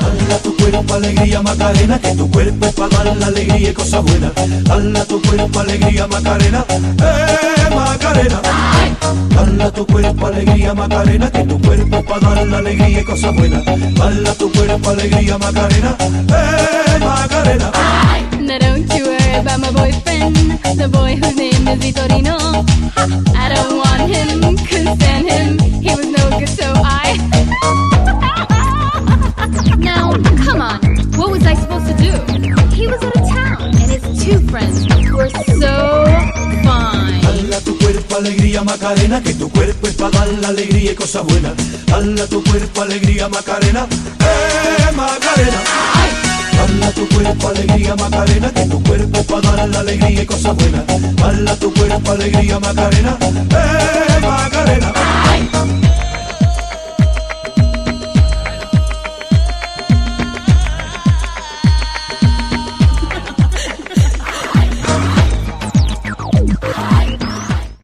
Dala tu cuerpo alegría Macarena, que tu cuerpo es para dar la alegría y cosas buenas. Dala tu cuerpo alegría Macarena, Macarena. Dala tu cuerpo alegría Macarena, que tu cuerpo es para dar la alegría y cosas buenas. Dala tu cuerpo alegría Macarena, Macarena. Now don't you worry about my boyfriend, the boy whose name is Vitorino. I don't want him, couldn't stand him, he was no good, so I Now, come on, what was I supposed to do? He was out of town, and his two friends were so fine. Dala tu cuerpo alegría Macarena, que tu cuerpo es para dar la alegría y cosas buenas. Dala tu cuerpo alegría Macarena, Macarena. Dala tu cuerpo alegría Macarena, que tu cuerpo es para dar la alegría y cosas buenas. Dala tu cuerpo alegría Macarena, Macarena.